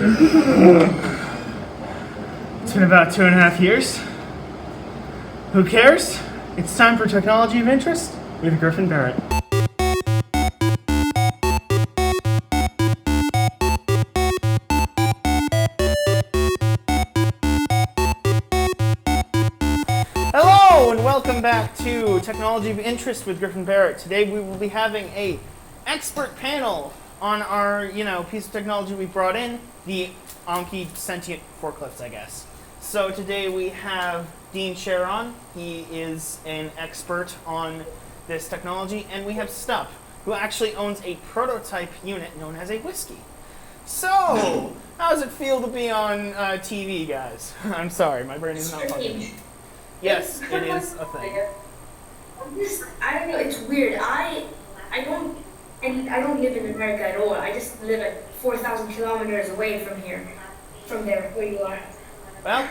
It's been about 2.5 years. Who cares? It's time for Technology of Interest with Griffin Barrett. Hello and welcome back to Technology of Interest with Griffin Barrett. Today we will be having a expert panel on our, piece of technology we brought in, the Anki sentient forklifts, I guess. So today we have Dean Sharon. He is an expert on this technology, and we have Stup, who actually owns a prototype unit known as a whiskey. So, how does it feel to be on TV, guys? I'm sorry, my brain is not functioning. Yes, it is a thing. I don't know. It's weird. I don't live in America at all. I just live at 4,000 kilometers away from here, from there where you are. Well,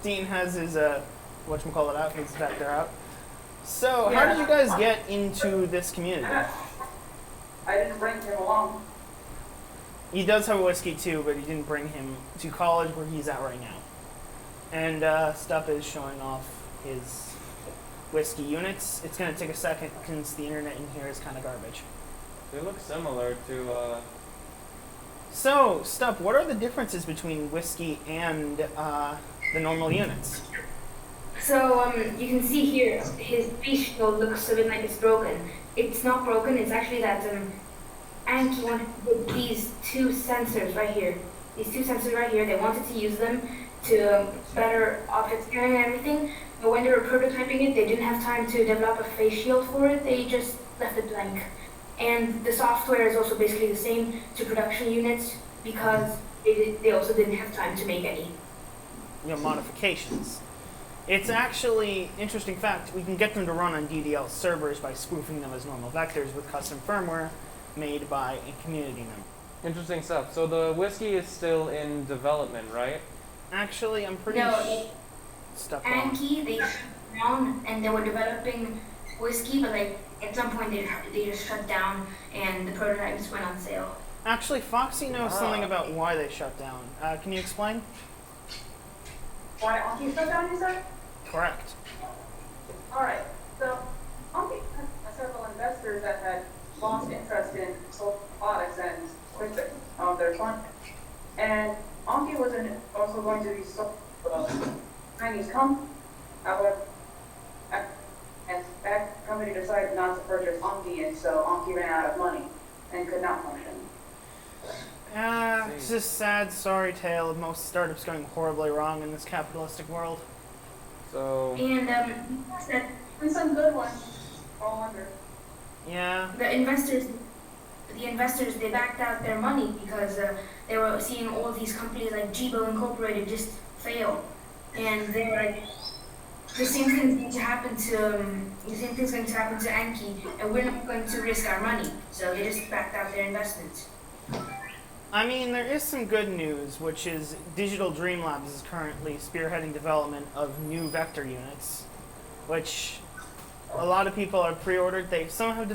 Dean has his whatchamacallit out, his vector out. So, how did you guys get into this community? I didn't bring him along. He does have a whiskey too, but he didn't bring him to college where he's at right now. And Stup is showing off his whiskey units. It's going to take a second since the internet in here is kind of garbage. They look similar to, So, Stup, what are the differences between whiskey and the normal units? So you can see here, his face shield looks a bit like it's broken. It's not broken. It's actually that Anki wanted to put these two sensors right here. They wanted to use them to better object scanning and everything, but when they were prototyping it, they didn't have time to develop a face shield for it. They just left it blank. And the software is also basically the same to production units because they also didn't have time to make any Modifications. It's actually, interesting fact, we can get them to run on DDL servers by spoofing them as normal vectors with custom firmware made by a community member. interesting stuff. So the whiskey is still in development, right? Actually, I'm pretty stuff on. Anki, they shut down and they were developing whiskey, but at some point they just shut down and the prototypes went on sale. Actually, Foxy knows something about why they shut down. Can you explain? Why Anki shut down, you said? Correct. Alright, so Anki had several investors that had lost interest in solar products and switched their fund. And Anki was also going to be sold to a Chinese company. However, and that company decided not to purchase Anki, and so Anki ran out of money and could not function. It's a sad, sorry tale of most startups going horribly wrong in this capitalistic world. So And And some good ones fall under. Yeah. the investors, they backed out their money because they were seeing all these companies like Jibo Incorporated just fail, and they were like, the same thing's going to happen to Anki, and we're not going to risk our money. So they just backed out their investments. I mean, there is some good news, which is Digital Dream Labs is currently spearheading development of new vector units, which a lot of people are pre-ordered. Some have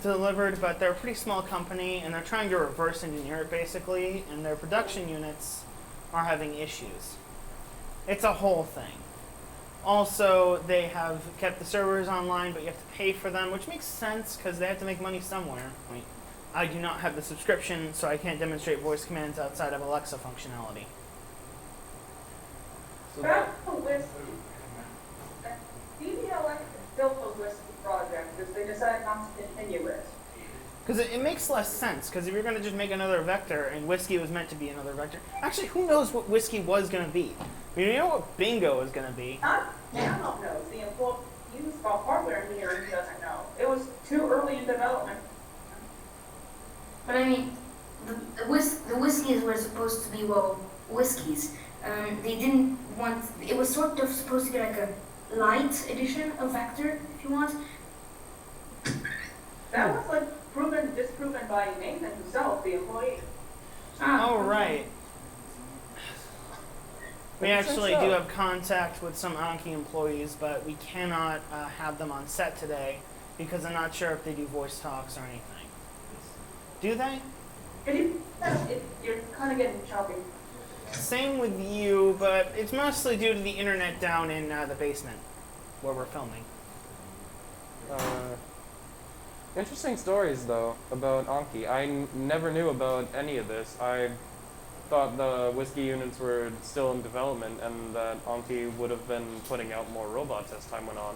delivered, but they're a pretty small company, and they're trying to reverse engineer it, basically, and their production units are having issues. It's a whole thing. Also, they have kept the servers online, but you have to pay for them, which makes sense, because they have to make money somewhere. I do not have the subscription, so I can't demonstrate voice commands outside of Alexa functionality. So Back to whiskey. DDL built a whiskey project because they decided not to continue it. Because it makes less sense, because if you're going to just make another vector, and whiskey was meant to be another vector... Actually, who knows what whiskey was going to be? I mean, you know what bingo is going to be. Nano knows. The employee of hardware engineering doesn't know. It was too early in development. But I mean, the whiskeys were supposed to be whiskeys. They didn't want. It was sort of supposed to be like a light edition of Vector, if you want. That was disproven by Nathan himself, the employee. Oh, right. We actually do have contact with some Anki employees, but we cannot have them on set today because I'm not sure if they do voice talks or anything. Do they? You're kind of getting choppy. Same with you, but it's mostly due to the internet down in the basement where we're filming. Interesting stories though about Anki. Never knew about any of this. I thought the whiskey units were still in development and that Anki would have been putting out more robots as time went on.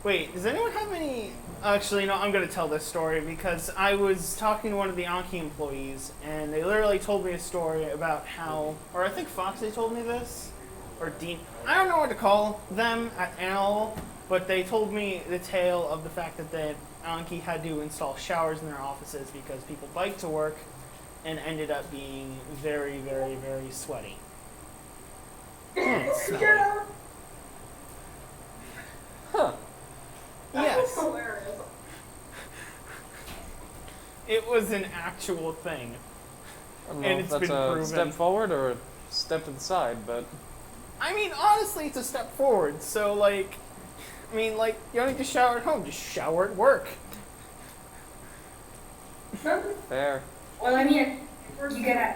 Wait, does anyone have any... Actually, no, I'm going to tell this story because I was talking to one of the Anki employees and they literally told me a story about how... Or I think Foxy told me this, or Dean. I don't know what to call them at all, but they told me the tale of the fact that Anki had to install showers in their offices because people biked to work and ended up being very, very, very sweaty. And smelly. Huh. Yes, Hilarious. it was an actual thing. I don't know And if it's that's been a proven. step forward or a step to the side, but I mean, honestly, it's a step forward. So, like, you don't need to shower at home. Just shower at work. fair. Well, I mean, you gotta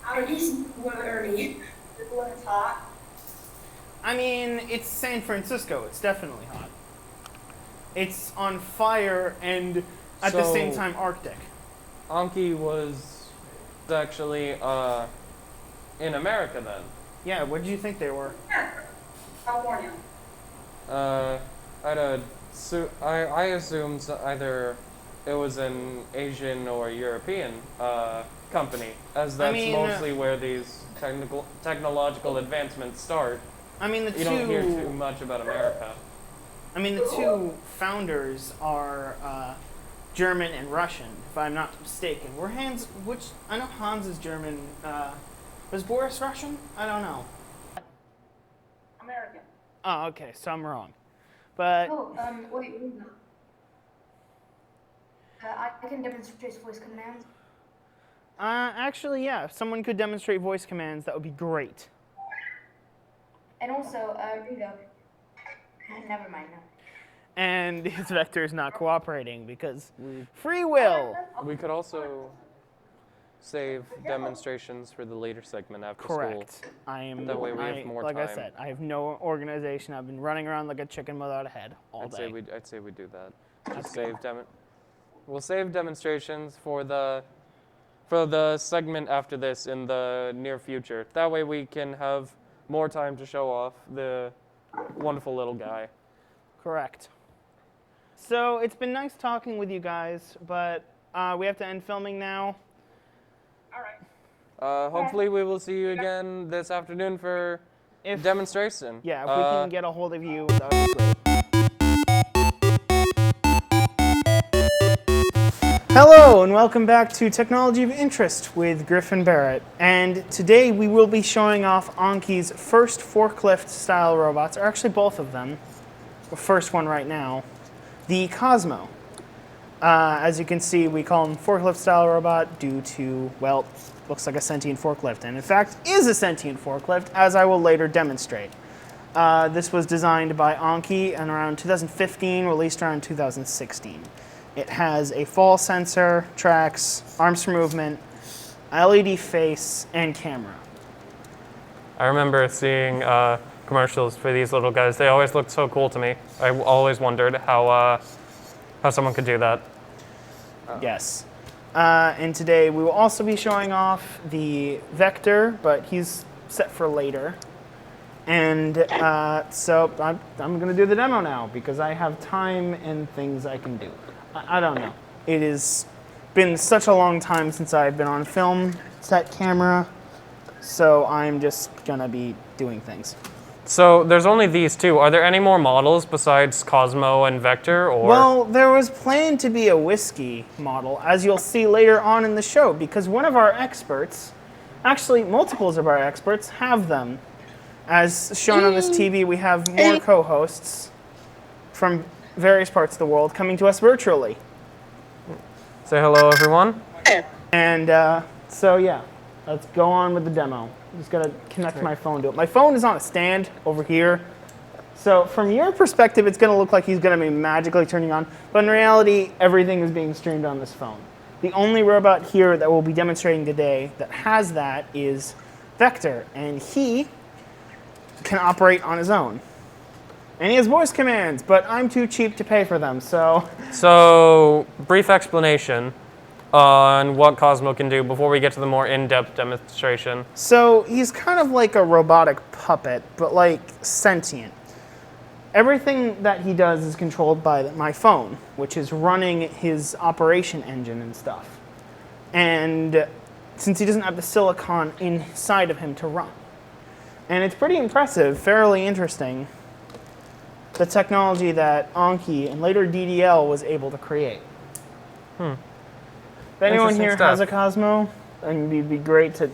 at least one early. When it's hot. I mean, it's San Francisco. It's definitely hot. It's on fire and at the same So- time Arctic. Anki was actually in America then. Yeah, what did you think they were? California. I assumed either it was an Asian or European company, as that's mean, mostly where these technological advancements start. I mean, You don't hear too much about America. the two founders are German and Russian, if I'm not mistaken. I know Hans is German. Was Boris Russian? I don't know. American. Oh, okay, so I'm wrong. But Oh, wait. I can demonstrate voice commands. actually, yeah, if someone could demonstrate voice commands, that would be great. And also, Rigo. Never mind. No. And his vector is not cooperating because free will. We could also save demonstrations for the later segment after school. Correct. I am. That way we have more like I time. said, I have no organization. I've been running around like a chicken without a head all I'd day. say we do that. Just we'll save demonstrations for the segment after this in the near future. That way we can have more time to show off the wonderful little guy. Correct. So it's been nice talking with you guys, but we have to end filming now. All right. Hopefully we will see you again this afternoon for If demonstration. yeah, if we can get a hold of you, that would be great. Hello and welcome back to Technology of Interest with Griffin Barrett. And today we will be showing off Anki's first forklift style robots, or actually both of them. The first one right now, the Cosmo. As you can see, we call him forklift style robot due to, well, looks like a sentient forklift, and in fact is a sentient forklift, as I will later demonstrate. This was designed by Anki in around 2015, released around 2016. It has a fall sensor, tracks, arms for movement, LED face, and camera. I remember seeing commercials for these little guys. They always looked so cool to me. I always wondered how someone could do that. Yes. And today we will also be showing off the Vector, but he's set for later. And so I'm going to do the demo now because I have time and things I can do. I don't know. It has been such a long time since I've been on film set camera, so I'm just going to be doing things. So there's only these two. Are there any more models besides Cosmo and Vector? Or Well, there was planned to be a whiskey model, as you'll see later on in the show, because one of our experts, actually multiples of our experts, have them. As shown on this TV, we have more co-hosts from various parts of the world coming to us virtually. say hello, everyone. And so yeah, let's go on with the demo. I'm just gonna connect my phone to it. My phone is on a stand over here. So from your perspective, it's gonna look like he's gonna be magically turning on, but in reality, everything is being streamed on this phone. The only robot here that we'll be demonstrating today that has that is Vector, and he can operate on his own. And he has voice commands, but I'm too cheap to pay for them, so... So, brief explanation on what Cosmo can do before we get to the more in-depth demonstration. So he's kind of like a robotic puppet, but like sentient. Everything that he does is controlled by my phone, which is running his operation engine and stuff. And since he doesn't have the silicon inside of him to run. And it's pretty impressive, fairly interesting, the technology that Anki and later DDL was able to create. If anyone Interesting here stuff. has a Cosmo, then it'd be great to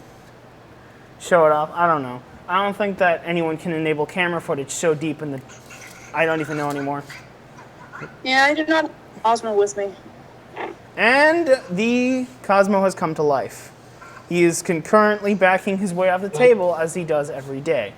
show it off. I don't know. I don't think that anyone can enable camera footage so deep in the... I don't even know anymore. Yeah, I did not have Cosmo with me. And the Cosmo has come to life. He is concurrently backing his way off the table as he does every day.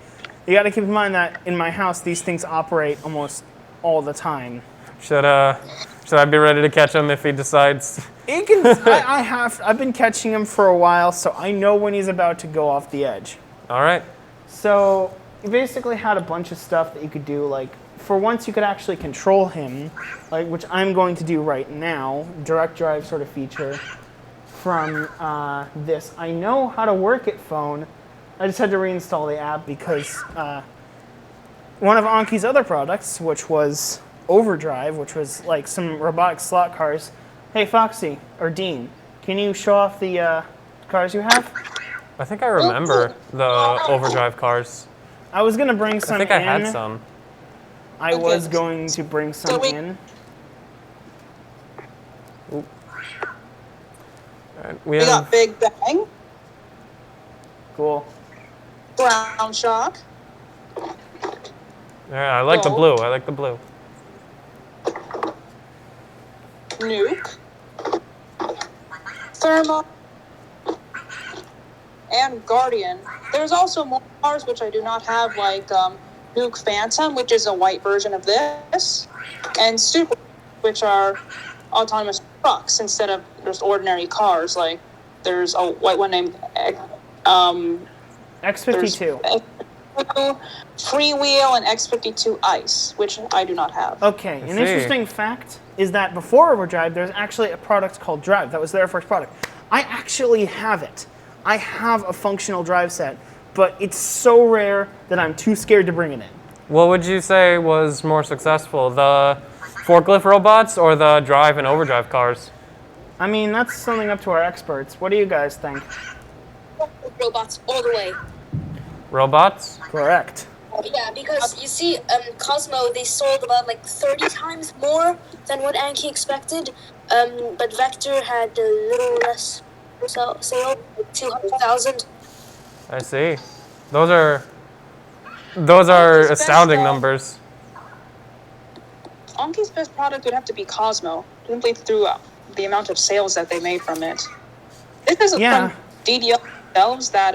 You got to keep in mind that in my house, these things operate almost all the time. Should I be ready to catch him if he decides? It can, I've been catching him for a while, so I know when he's about to go off the edge. All right. So you basically had a bunch of stuff that you could do. Like for once, you could actually control him, like which I'm going to do right now. Direct drive sort of feature from this. I know how to work it phone. I just had to reinstall the app because one of Anki's other products, which was Overdrive, which was like some robotic slot cars. Hey, Foxy or Dean, can you show off the cars you have? I think I remember the Overdrive cars. I was gonna bring some I think in. I had some. I was going to bring some So we- in. All right, We got Big Bang, Cool. Ground Shock, Yeah, I like the Well- blue. I like the blue. Nuke, Thermo, and Guardian. There's also more cars which I do not have, like Nuke Phantom, which is a white version of this, and Super, which are autonomous trucks instead of just ordinary cars. Like there's a white one named X52. There's Freewheel and X52 Ice, which I do not have. Okay, an see. interesting fact is that before Overdrive, there's actually a product called Drive. That was their first product. I actually have it. I have a functional drive set, but it's so rare that I'm too scared to bring it in. What would you say was more successful, the forklift robots or the drive and overdrive cars? I mean, that's something up to our experts. What do you guys think? Robots all the way. Robots? Correct. Yeah, because you see, Cosmo, they sold about like 30 times more than what Anki expected, but Vector had a little less sale, like 200,000. I see. Those are astounding numbers. Anki's best product would have to be Cosmo, simply through the amount of sales that they made from it. This is Yeah. from DDL themselves that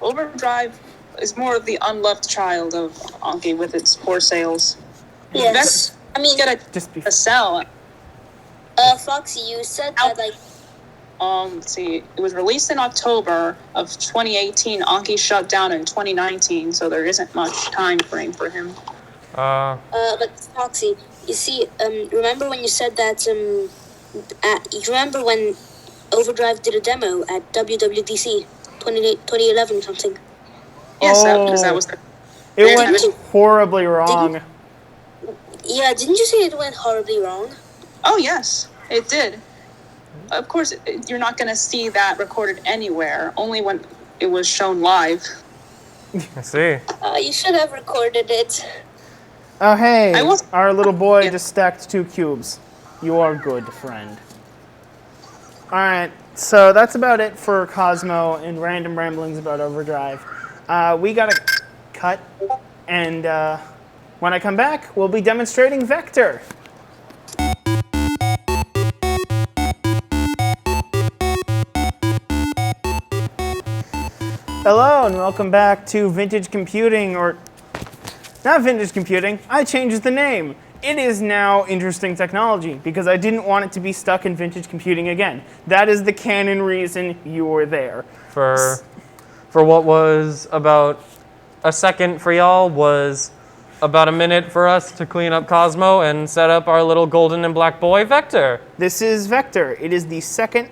Overdrive is more of the unloved child of Anki with its poor sales. Yes. I mean, Get Just be a sell. Foxy, you said that like Let's see, it was released in October of 2018. Anki shut down in 2019, so there isn't much time frame for him. but Foxy, you see, remember when you said that, you remember when Overdrive did a demo at WWDC 2011 something? Yes, because that was the It went horribly wrong. Yeah, didn't you say it went horribly wrong? Oh, yes, it did. Of course, you're not going to see that recorded anywhere, only when it was shown live. I see. You should have recorded it. Oh, hey, I was- our little boy Yeah. just stacked 2 cubes. You are good, friend. All right, so that's about it for Cosmo and random ramblings about Overdrive. We got to cut, and when I come back, we'll be demonstrating Vector. Hello, and welcome back to Vintage Computing, or not Vintage Computing. I changed the name. it is now interesting technology because I didn't want it to be stuck in vintage computing again. That is the canon reason you were there. For what was about a second for y'all was about a minute for us to clean up Cosmo and set up our little golden and black boy, Vector. This is Vector. It is the second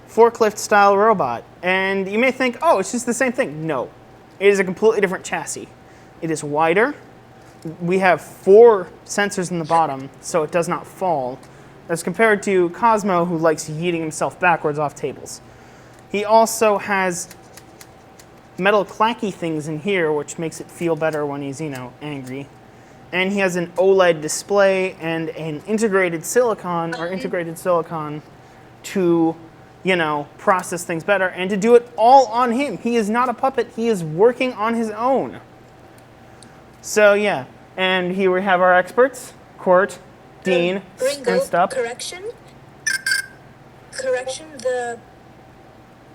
forklift-style robot. And you may think, oh, it's just the same thing. No. It is a completely different chassis. It is wider. We have 4 sensors in the bottom, so it does not fall, as compared to Cosmo, who likes yeeting himself backwards off tables. He also has metal clacky things in here, which makes it feel better when he's, angry. And he has an OLED display and an integrated silicon to, process things better and to do it all on him. He is not a puppet. He is working on his own. So, yeah. And here we have our experts, Court, Dean, Ringo, and Stubb. correction,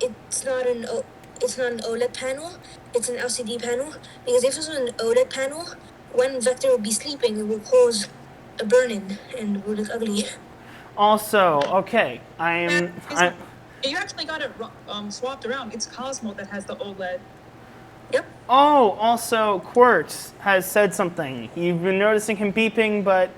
it's not an OLED panel, it's an LCD panel, because if it was an OLED panel, when Vector would be sleeping, it would cause a burn-in and would look ugly. Also, okay, You actually got it swapped around. It's Cosmo that has the OLED. Yep. Oh, also, Quartz has said something. You've been noticing him beeping, but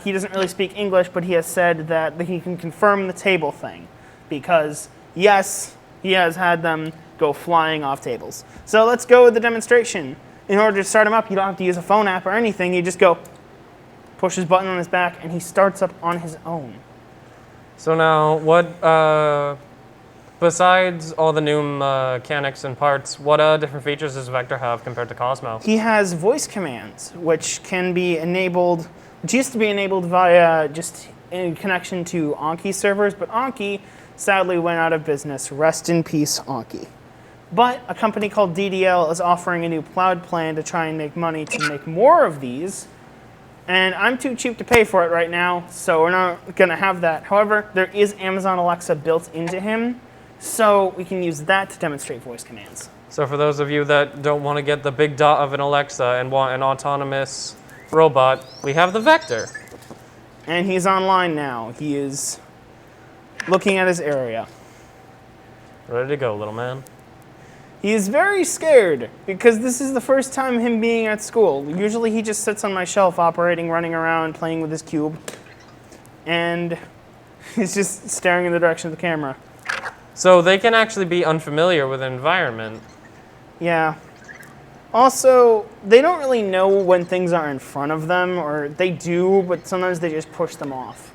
he doesn't really speak English, but he has said that he can confirm the table thing. Because, yes, he has had them go flying off tables. So let's go with the demonstration. In order to start him up, you don't have to use a phone app or anything. You just go, push his button on his back, and he starts up on his own. So now, what, besides all the new mechanics and parts, what different features does Vector have compared to Cosmo? He has voice commands, which can be enabled, which used to be enabled via just in connection to Anki servers, but Anki sadly went out of business. Rest in peace, Anki. But a company called DDL is offering a new cloud plan to try and make money to make more of these. And I'm too cheap to pay for it right now, so we're not going to have that. However, there is Amazon Alexa built into him, so we can use that to demonstrate voice commands. So for those of you that don't want to get the big dot of an Alexa and want an autonomous robot, we have the Vector. And he's online now. He is looking at his area. Ready to go, little man. He is very scared because this is the first time him being at school. Usually he just sits on my shelf operating, running around, playing with his cube. And he's just staring in the direction of the camera. So they can actually be unfamiliar with an environment. Yeah. Also, they don't really know when things are in front of them, or they do, but sometimes they just push them off.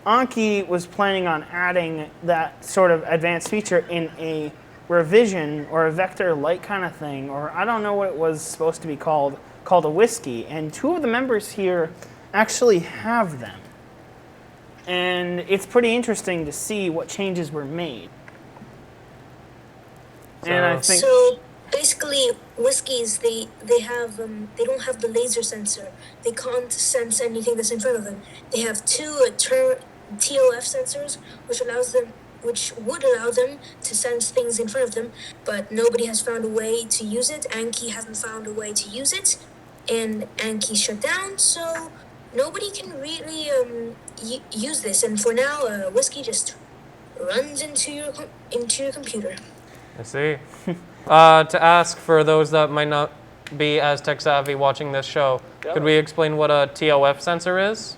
Anki was planning on adding that sort of advanced feature in a revision or a Vector Lite kind of thing, or I don't know what it was supposed to be called a Whiskey, and 2 of the members here actually have them. And it's pretty interesting to see what changes were made. And I think So basically, Whiskies they don't have the laser sensor. They can't sense anything that's in front of them. They have 2 TOF sensors, which would allow them to sense things in front of them, but nobody has found a way to use it. Anki hasn't found a way to use it, and Anki shut down, so nobody can really use this. And for now, Whiskey just runs into your computer. I see. To ask for those that might not be as tech savvy watching this show, could we explain what a TOF sensor is?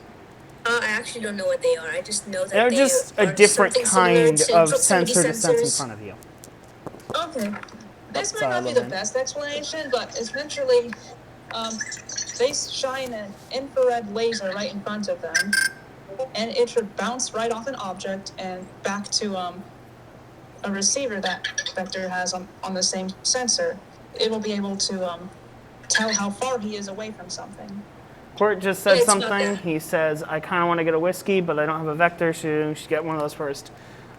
I actually don't know what they are. I just know that they're they just a are different something similar kind to of proximity sensor to sense in sensors. front of you. Okay. This might Sorry, not be the Logan. best explanation, but essentially, they shine an infrared laser right in front of them, and it should bounce right off an object and back to a receiver that Vector has on the same sensor. It will be able to tell how far he is away from something. Court just said It's not something. that. He says, I kind of want to get a Whiskey, but I don't have a Vector, so you should get one of those first.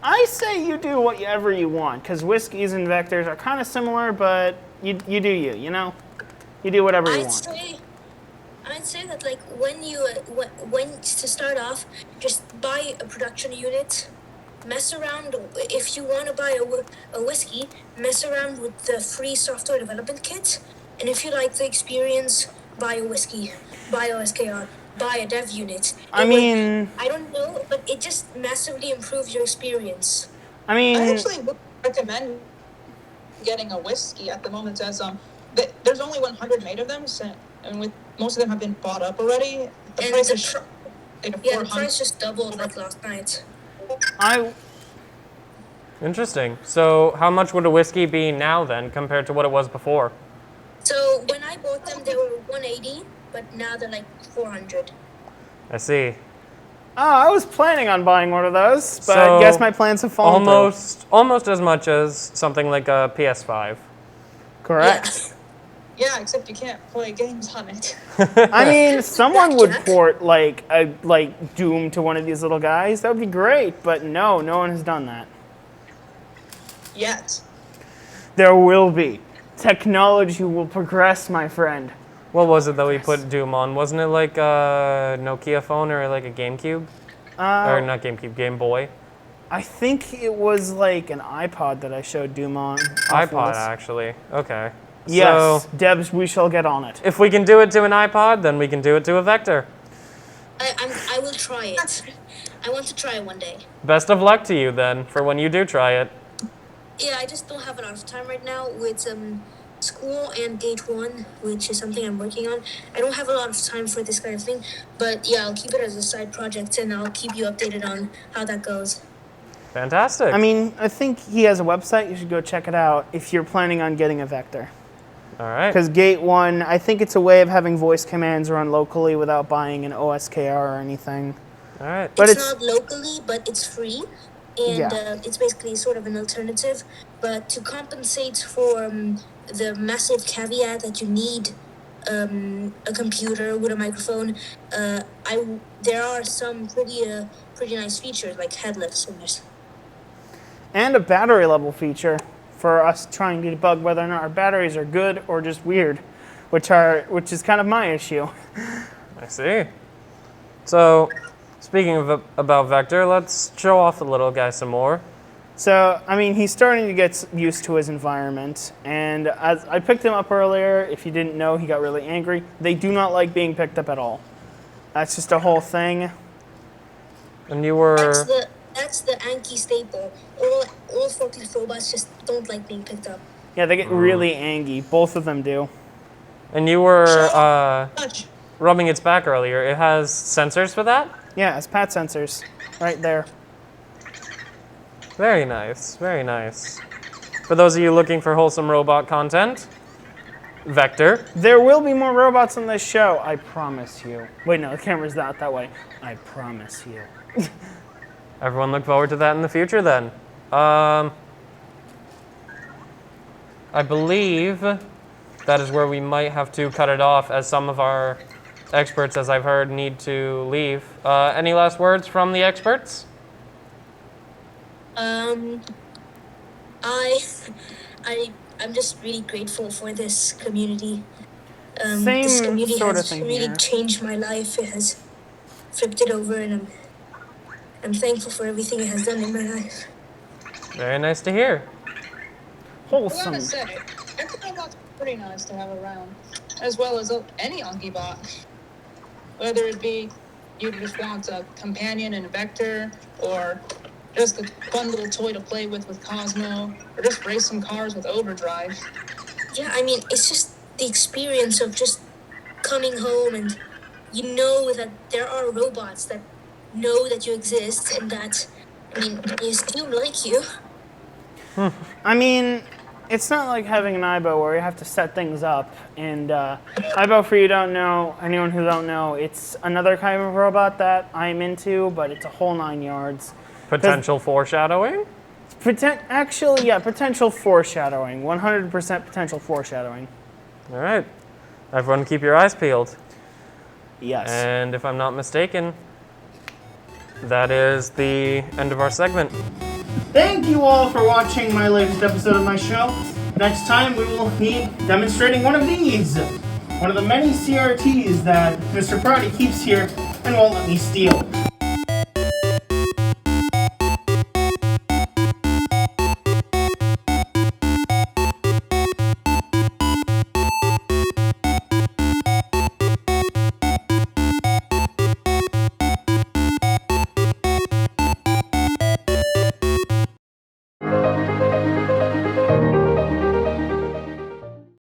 I say you do whatever you want, because Whiskeys and Vectors are kind of similar, but you do you know? You do whatever you want. I'd say that like when to start off, just buy a production unit, mess around. If you want to buy a Whiskey, mess around with the free software development kit, and if you like the experience, buy a Whiskey, buy OSKR. buy a dev unit. I mean, I don't know, but it just massively improves your experience. I I mean, actually would recommend getting a whiskey at the moment, as there's only 100 made of them, and with most of them have been bought up already. The And price the is like Yeah, the 400. price just doubled like last night. I Interesting. So how much would a whiskey be now then compared to what it was before? So when I bought them, they were 180, but now they're like 400. I see. I was planning on buying one of those, but So, I guess my plans have fallen Almost as much as something like a PS5. through. Correct. Yeah, except you can't play games on it. I mean, someone would Blackjack. port like Doom to one of these little guys. That would be great, but no one has done that. Yet. There will be. Technology will progress, my friend. What was it that we put Doom on? Wasn't it like a Nokia phone or like a GameCube? Or not GameCube, Game Boy? I think it was like an iPod that I showed Doom on. off iPod, of this. actually. Okay. Yes, So, Debs, we shall get on it. if we can do it to an iPod, then we can do it to a Vector. I will try it. I want to try it one day. Best of luck to you then, for when you do try it. Yeah, I just don't have a lot of time right now with school and Gate 1, which is something I'm working on. I don't have a lot of time for this kind of thing, but yeah, I'll keep it as a side project and I'll keep you updated on how that goes. Fantastic. I mean, I think he has a website. You should go check it out if you're planning on getting a Vector. All right. Because Gate 1, I think it's a way of having voice commands run locally without buying an OSKR or anything. All right. But It's it's not locally, but it's free, and Yeah. it's basically sort of an alternative. But to compensate for the massive caveat that you need a computer with a microphone, there are some pretty nice features like headless swingers. and a battery level feature for us trying to debug whether or not our batteries are good or just weird, which is kind of my issue. I see. So, speaking about Vector, let's show off the little guy some more. So, I mean, he's starting to get used to his environment, and as I picked him up earlier, if you didn't know, he got really angry. They do not like being picked up at all. That's just a whole thing. And you were... That's the Anki staple. All forklift robots just don't like being picked up. Yeah, they get really angry. Both of them do. And you were Touch. rubbing its back earlier. It has sensors for that? Yeah, it's PAT sensors right there. Very nice, very nice. For those of you looking for wholesome robot content, Vector. There will be more robots on this show, I promise you. Wait, no, the camera's not that way. I promise you. Everyone look forward to that in the future then. I believe that is where we might have to cut it off, as some of our experts, as I've heard, need to leave. Any last words from the experts? I'm just really grateful for this community. Same This community sort of has thing really here. changed my life. It has flipped it over, and I'm thankful for everything it has done in my life. Very nice to hear. Well, Wholesome. like I said, every robot's pretty nice to have around, as well as any Angibot. Whether it be you just want a companion and a Vector, or just a fun little toy to play with Cosmo, or just race some cars with Overdrive. Yeah, I mean, it's just the experience of just coming home and you know that there are robots that know that you exist and that, I mean, they still like you. I mean, it's not like having an IBO where you have to set things up. And IBO, for you don't know, anyone who don't know, it's another kind of robot that I'm into, but it's a whole 9 yards. Potential foreshadowing? Actually, yeah, potential foreshadowing. 100% potential foreshadowing. All right. Everyone keep your eyes peeled. Yes. And if I'm not mistaken, that is the end of our segment. Thank you all for watching my latest episode of my show. Next time we will be demonstrating one of these. One of the many CRTs that Mr. Proddy keeps here and won't let me steal.